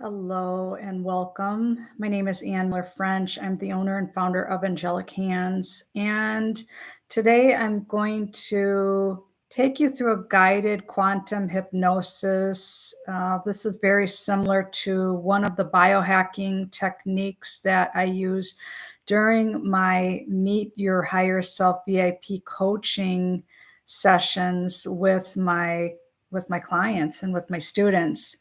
Hello and welcome. My name is Angelik French. I'm the owner and founder of Angelik Hands. And today I'm going to take you through a guided quantum hypnosis. This is very similar to one of the biohacking techniques that I use during my Meet Your Higher Self VIP coaching sessions with my clients and with my students.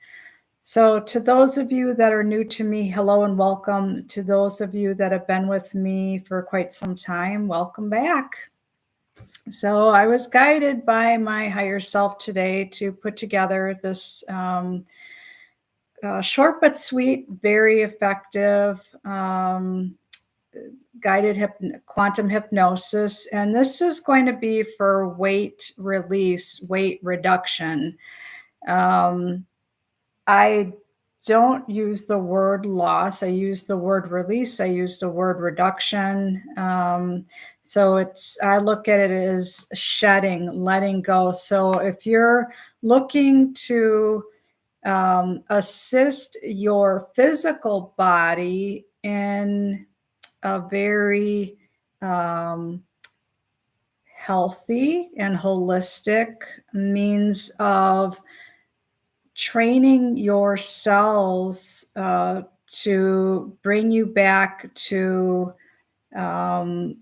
So, to those of you that are new to me, hello and welcome. To those of you that have been with me for quite some time, welcome back. So, I was guided by my higher self today to put together this short but sweet, very effective guided quantum hypnosis. And this is going to be for weight release, weight reduction. I don't use the word loss. I use the word release. I use the word reduction. I look at it as shedding, letting go. So if you're looking to assist your physical body in a very healthy and holistic means of training your cells to bring you back to, the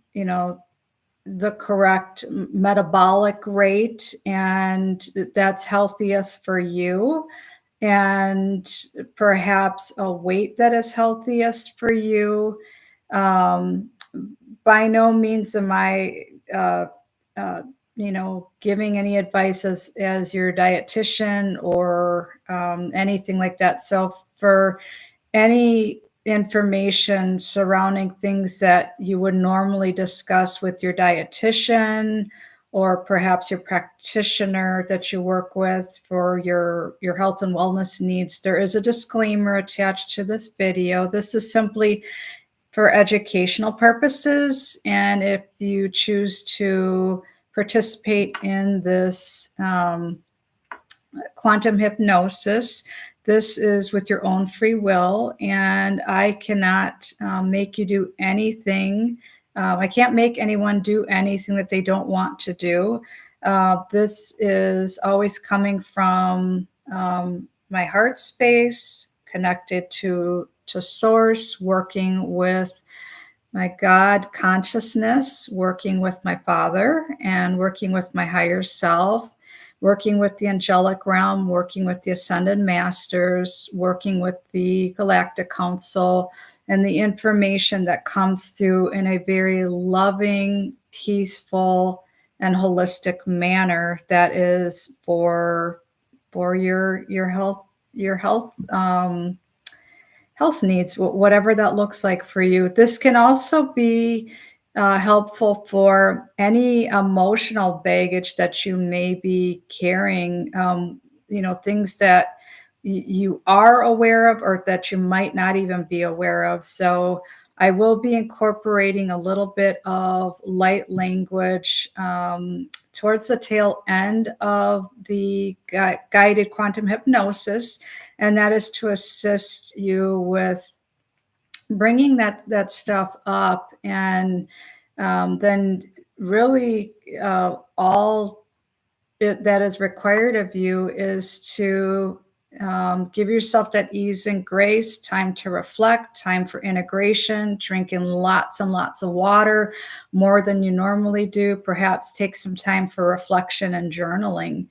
correct metabolic rate, and that's healthiest for you, and perhaps a weight that is healthiest for you. By no means am I giving any advice as your dietitian or anything like that. So for any information surrounding things that you would normally discuss with your dietitian or perhaps your practitioner that you work with for your health and wellness needs, there is a disclaimer attached to this video. This is simply for educational purposes. And if you choose to participate in this quantum hypnosis, this is with your own free will, and I cannot make you do anything. I can't make anyone do anything that they don't want to do. This is always coming from my heart space, connected to source, working with my God consciousness, working with my Father, and working with my higher self, working with the angelic realm, working with the ascended masters, working with the galactic council, and the information that comes through in a very loving, peaceful, and holistic manner that is for your health health needs, whatever that looks like for you. This can also be helpful for any emotional baggage that you may be carrying, things that you are aware of or that you might not even be aware of. So I will be incorporating a little bit of light language towards the tail end of the guided quantum hypnosis, and that is to assist you with bringing that stuff up, and then really all that is required of you is to give yourself that ease and grace, time to reflect, time for integration, drinking lots and lots of water, more than you normally do. Perhaps take some time for reflection and journaling.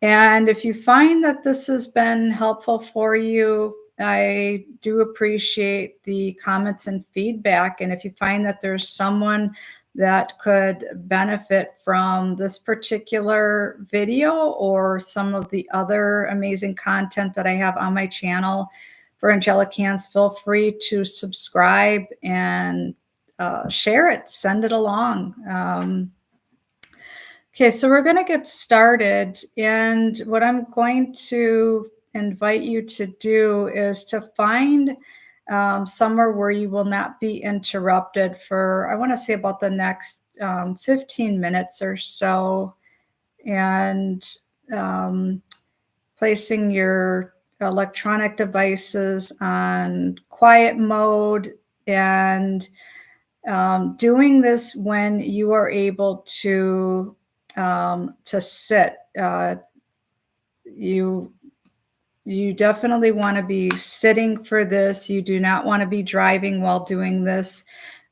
And if you find that this has been helpful for you, I do appreciate the comments and feedback. And if you find that there's someone that could benefit from this particular video or some of the other amazing content that I have on my channel for Angelik Hands, feel free to subscribe and share it, send it along. Okay, so we're going to get started. And what I'm going to invite you to do is to find somewhere where you will not be interrupted for, I want to say, about the next 15 minutes or so. And placing your electronic devices on quiet mode, and doing this when you are able to sit. You you definitely want to be sitting for this. You do not want to be driving while doing this.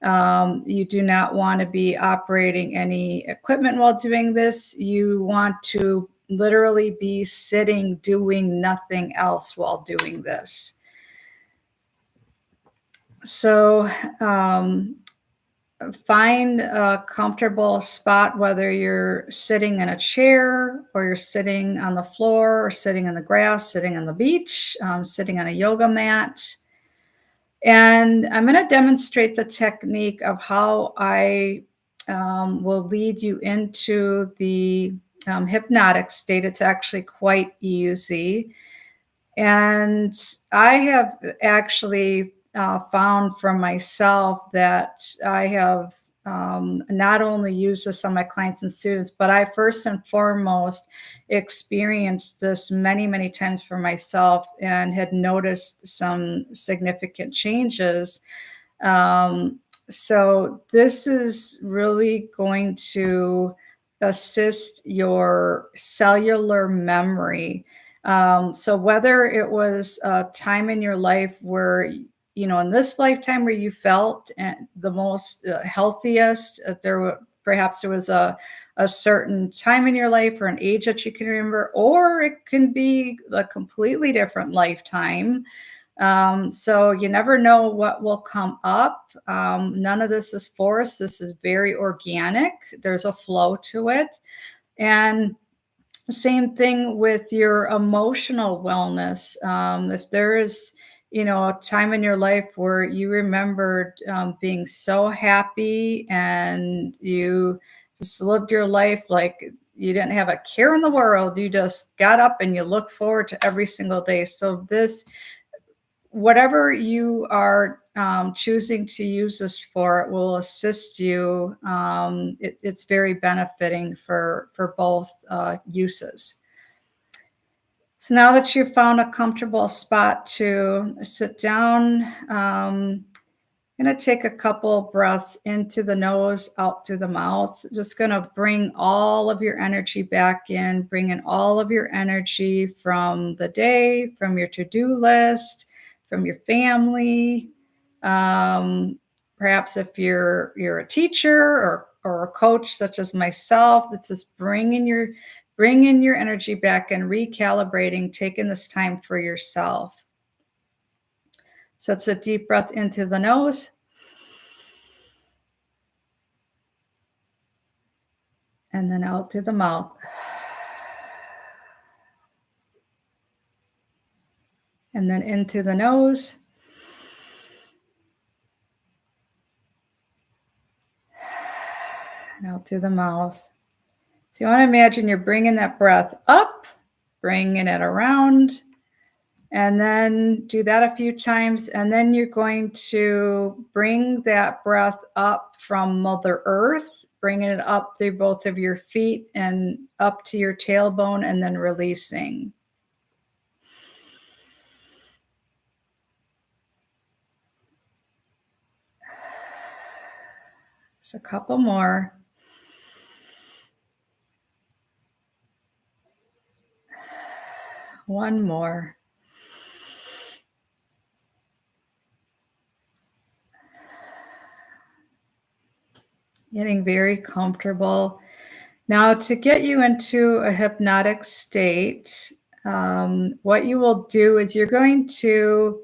You do not want to be operating any equipment while doing this. You want to literally be sitting, doing nothing else while doing this. So, find a comfortable spot, whether you're sitting in a chair or you're sitting on the floor or sitting in the grass, sitting on the beach, sitting on a yoga mat. And I'm going to demonstrate the technique of how I will lead you into the hypnotic state. It's actually quite easy. And I have actually found for myself that I have not only used this on my clients and students, but I first and foremost experienced this many, many times for myself and had noticed some significant changes. So this is really going to assist your cellular memory. So whether it was a time in your life where, in this lifetime where you felt the most healthiest, perhaps there was a certain time in your life or an age that you can remember, or it can be a completely different lifetime. So you never know what will come up. None of this is forced. This is very organic. There's a flow to it. And same thing with your emotional wellness. If there is, a time in your life where you remembered being so happy and you just lived your life like you didn't have a care in the world, you just got up and you look forward to every single day. So whatever you are choosing to use this for, it will assist you. It's very benefiting for both uses. So now that you've found a comfortable spot to sit down, I'm going to take a couple breaths into the nose, out through the mouth. Just going to bring all of your energy back in, bring in all of your energy from the day, from your to-do list, from your family. Perhaps if you're a teacher or a coach, such as myself, it's just bringing your energy back and recalibrating, taking this time for yourself. So it's a deep breath into the nose. And then out through the mouth. And then in through the nose. And out through the mouth. So you want to imagine you're bringing that breath up, bringing it around, and then do that a few times. And then you're going to bring that breath up from Mother Earth, bringing it up through both of your feet and up to your tailbone, and then releasing. Just a couple more. One more. Getting very comfortable. Now, to get you into a hypnotic state, what you will do is you're going to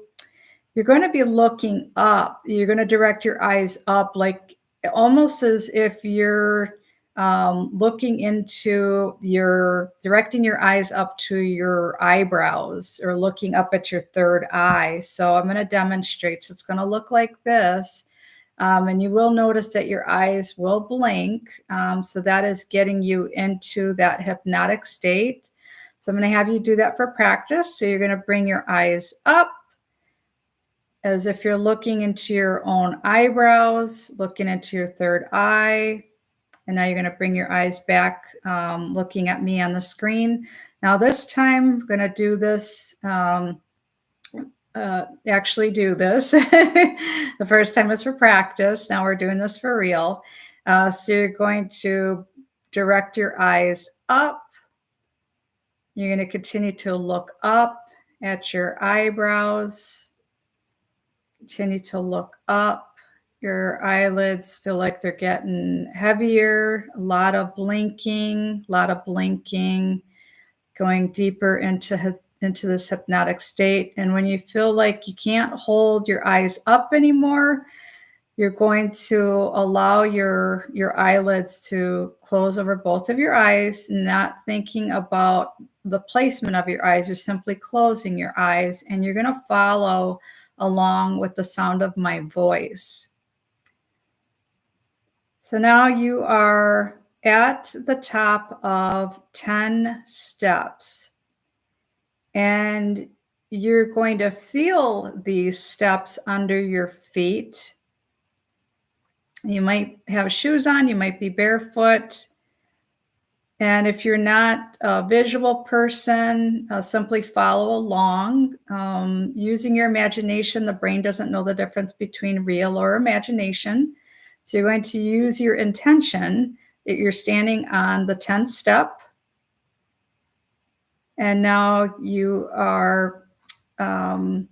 be looking up. You're going to direct your eyes up, like almost as if you're looking into directing your eyes up to your eyebrows or looking up at your third eye. So I'm going to demonstrate. So it's going to look like this. And you will notice that your eyes will blink. So that is getting you into that hypnotic state. So I'm going to have you do that for practice. So you're going to bring your eyes up as if you're looking into your own eyebrows, looking into your third eye. And now you're going to bring your eyes back, looking at me on the screen. Now this time, I'm going to do this, actually do this. The first time was for practice. Now we're doing this for real. So you're going to direct your eyes up. You're going to continue to look up at your eyebrows. Continue to look up. Your eyelids feel like they're getting heavier. A lot of blinking, going deeper into this hypnotic state. And when you feel like you can't hold your eyes up anymore, you're going to allow your eyelids to close over both of your eyes, not thinking about the placement of your eyes. You're simply closing your eyes, and you're going to follow along with the sound of my voice. So now you are at the top of 10 steps, and you're going to feel these steps under your feet. You might have shoes on, you might be barefoot. And if you're not a visual person, simply follow along. Using your imagination, the brain doesn't know the difference between real or imagination. So you're going to use your intention that you're standing on the 10th step. And now you are going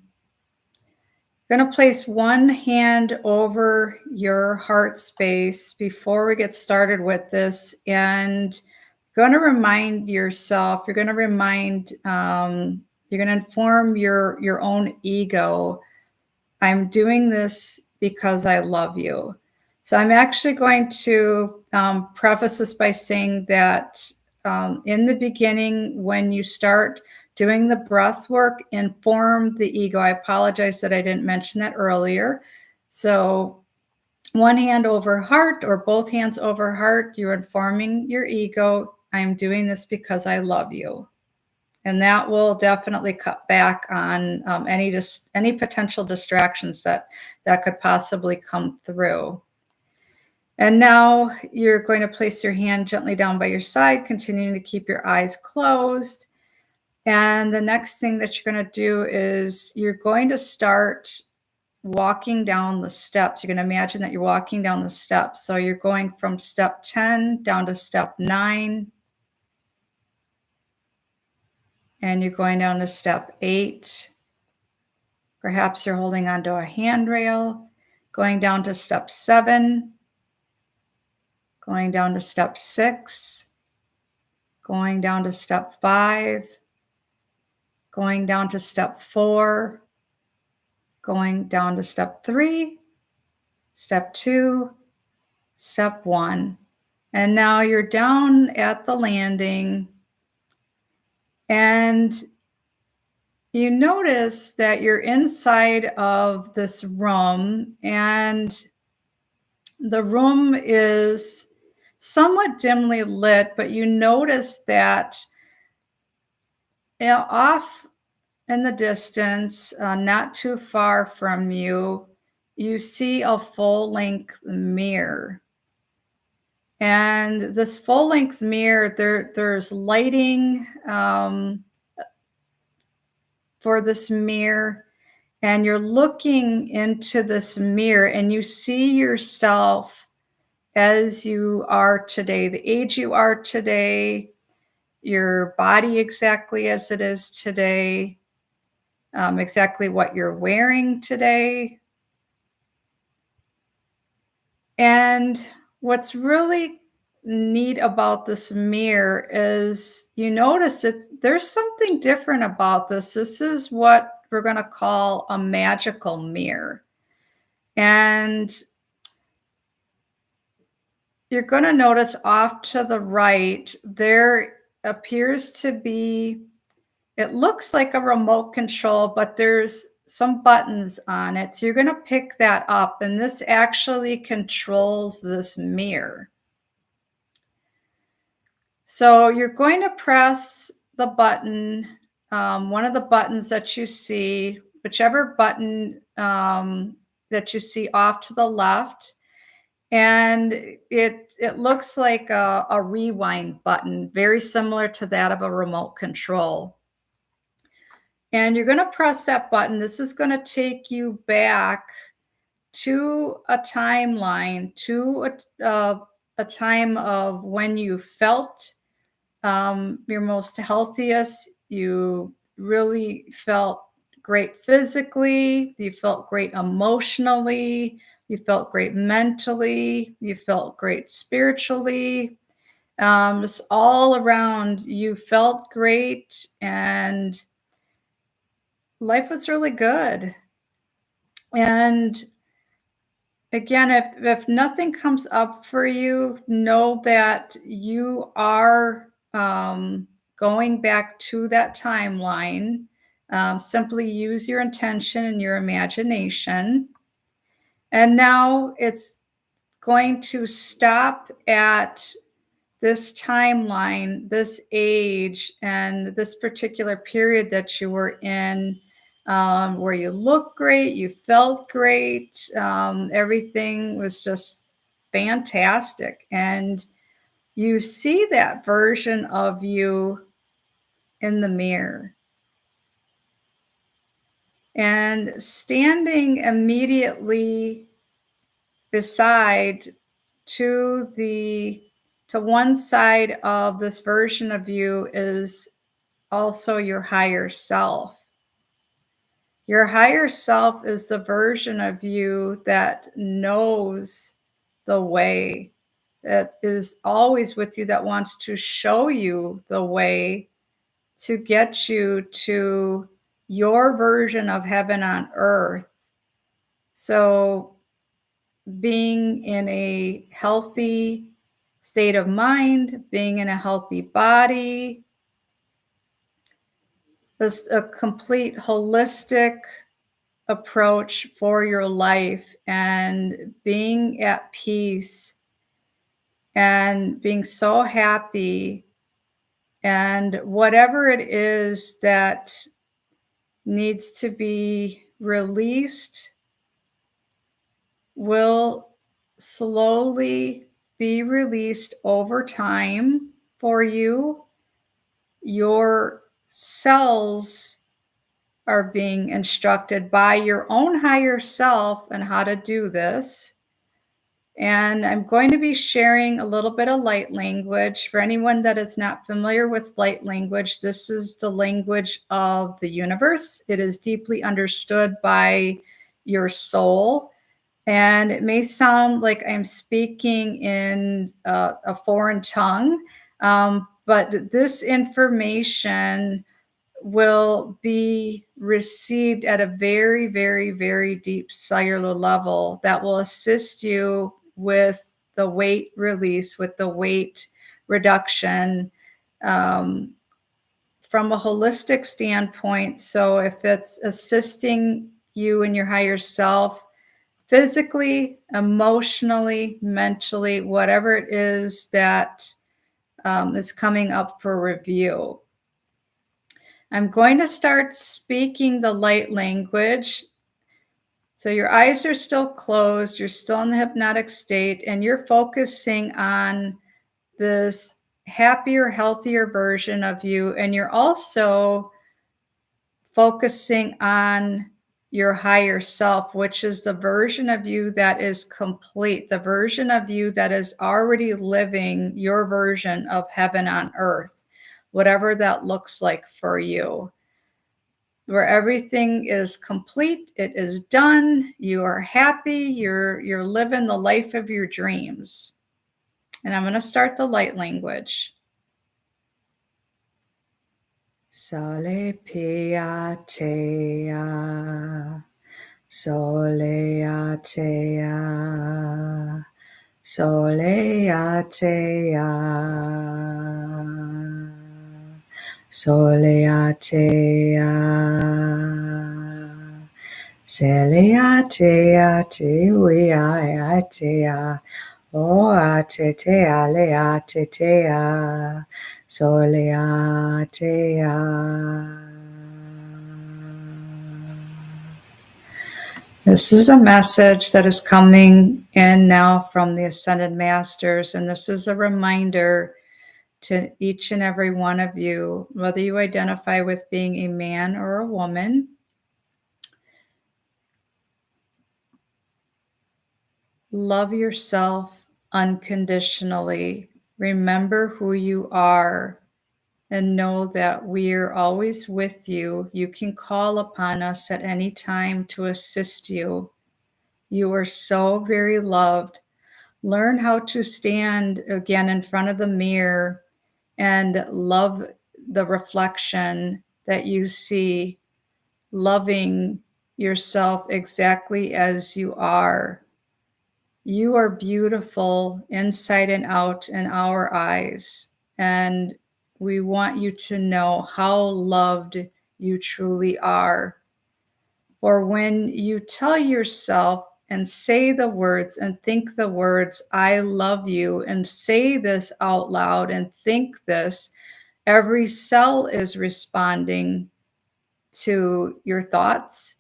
to place one hand over your heart space before we get started with this, and you're going to remind yourself, you're going to inform your own ego, I'm doing this because I love you. So I'm actually going to preface this by saying that in the beginning, when you start doing the breath work, inform the ego. I apologize that I didn't mention that earlier. So one hand over heart or both hands over heart, you're informing your ego, I'm doing this because I love you. And that will definitely cut back on any potential distractions that could possibly come through. And now you're going to place your hand gently down by your side, continuing to keep your eyes closed. And the next thing that you're going to do is you're going to start walking down the steps. You're going to imagine that you're walking down the steps. So you're going from step 10 down to step 9. And you're going down to step 8. Perhaps you're holding onto a handrail. Going down to step 7. Going down to step 6. Going down to step 5. Going down to step 4. Going down to step 3, step 2, step 1. And now you're down at the landing, and you notice that you're inside of this room, and the room is somewhat dimly lit, but you notice that off in the distance, not too far from you, you see a full-length mirror. And this full-length mirror, there's lighting for this mirror, and you're looking into this mirror, and you see yourself as you are today, the age you are today, your body exactly as it is today, exactly what you're wearing today. And what's really neat about this mirror is you notice that there's something different about this. This is what we're going to call a magical mirror. And you're going to notice off to the right, there appears to be, it looks like a remote control, but there's some buttons on it. So you're going to pick that up, and this actually controls this mirror. So you're going to press the button, one of the buttons that you see, whichever button that you see off to the left, And it looks like a rewind button, very similar to that of a remote control. And you're gonna press that button. This is gonna take you back to a timeline, to a time of when you felt your most healthiest. You really felt great physically. You felt great emotionally. You felt great mentally. You felt great spiritually. Just all around, you felt great, and life was really good. And again, if nothing comes up for you, know that you are going back to that timeline. Simply use your intention and your imagination. And now it's going to stop at this timeline, this age, and this particular period that you were in, where you looked great, you felt great, everything was just fantastic. And you see that version of you in the mirror. And standing immediately beside to one side of this version of you is also your higher self. Your higher self is the version of you that knows the way, that is always with you, that wants to show you the way to get you to your version of heaven on earth. So, being in a healthy state of mind, being in a healthy body, this a complete holistic approach for your life, and being at peace and being so happy, and whatever it is that needs to be released will slowly be released over time for you. Your cells are being instructed by your own higher self on how to do this. And I'm going to be sharing a little bit of light language. For anyone that is not familiar with light language, this is the language of the universe. It is deeply understood by your soul. And it may sound like I'm speaking in a foreign tongue, but this information will be received at a very, very, very deep cellular level that will assist you with the weight release, with the weight reduction, from a holistic standpoint. So if it's assisting you and your higher self, physically, emotionally, mentally, whatever it is that is coming up for review. I'm going to start speaking the light language. So your eyes are still closed, you're still in the hypnotic state, and you're focusing on this happier, healthier version of you. And you're also focusing on your higher self, which is the version of you that is complete, the version of you that is already living your version of heaven on earth, whatever that looks like for you, where everything is complete, it is done, you are happy, you're living the life of your dreams. And I'm going to start the light language. Sale pia tea. Soleatea, soleatea, soleatea, celeatea, teweatea, oatetea, leatetea, soleatea. This is a message that is coming in now from the Ascended Masters, and this is a reminder to each and every one of you, whether you identify with being a man or a woman. Love yourself unconditionally. Remember who you are and know that we're always with you. You can call upon us at any time to assist you. You are so very loved. Learn how to stand again in front of the mirror and love the reflection that you see, loving yourself exactly as you are. You are beautiful inside and out in our eyes, and we want you to know how loved you truly are. Or when you tell yourself and say the words and think the words, I love you, and say this out loud and think this, every cell is responding to your thoughts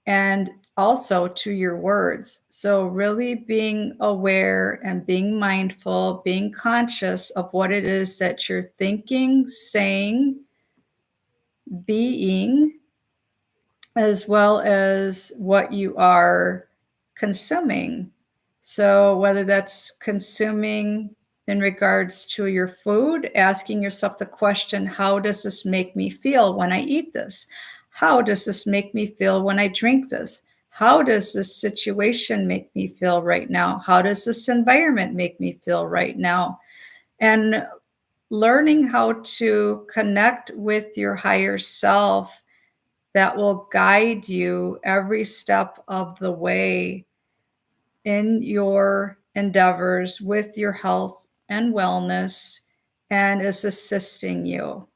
and also to your words. So, really being aware and being mindful, being conscious of what it is that you're thinking, saying, being, as well as what you are consuming. So, whether that's consuming in regards to your food, asking yourself the question, how does this make me feel when I eat this? How does this make me feel when I drink this? How does this situation make me feel right now? How does this environment make me feel right now? And learning how to connect with your higher self that will guide you every step of the way in your endeavors with your health and wellness and is assisting you.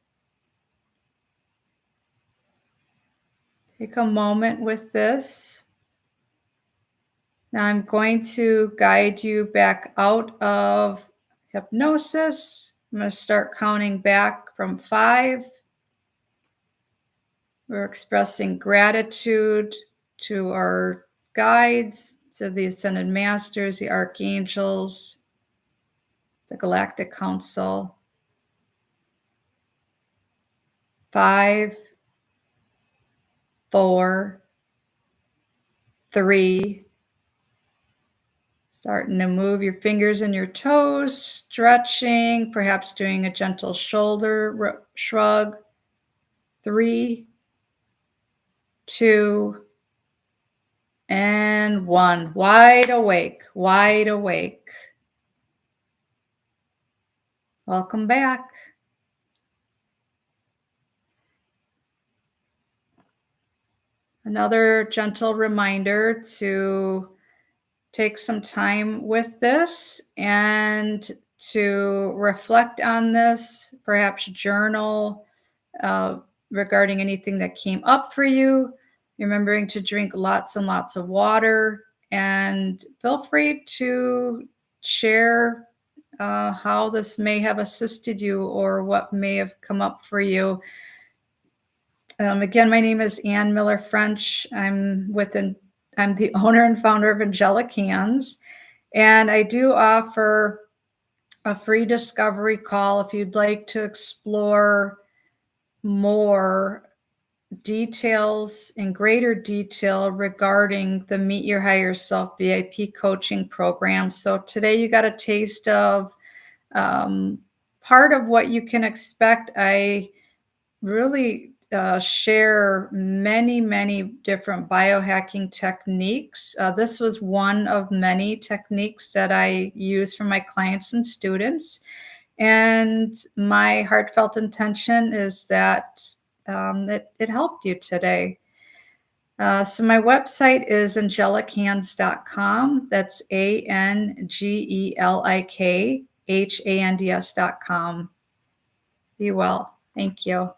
Take a moment with this. Now I'm going to guide you back out of hypnosis. I'm going to start counting back from 5. We're expressing gratitude to our guides, to the Ascended Masters, the Archangels, the Galactic Council. 5, 4, 3. Starting to move your fingers and your toes, stretching, perhaps doing a gentle shoulder shrug. 3, 2, and 1. Wide awake, wide awake. Welcome back. Another gentle reminder to take some time with this and to reflect on this, perhaps journal regarding anything that came up for you, remembering to drink lots and lots of water, and feel free to share how this may have assisted you or what may have come up for you. Again, my name is Ann Miller French. I'm the owner and founder of Angelik Hands, and I do offer a free discovery call if you'd like to explore more details in greater detail regarding the Meet Your Higher Self VIP coaching program. So today you got a taste of part of what you can expect. I really share many, many different biohacking techniques. This was one of many techniques that I use for my clients and students. And my heartfelt intention is that it helped you today. So my website is angelikhands.com. That's ANGELIKHANDS.com. Be well. Thank you.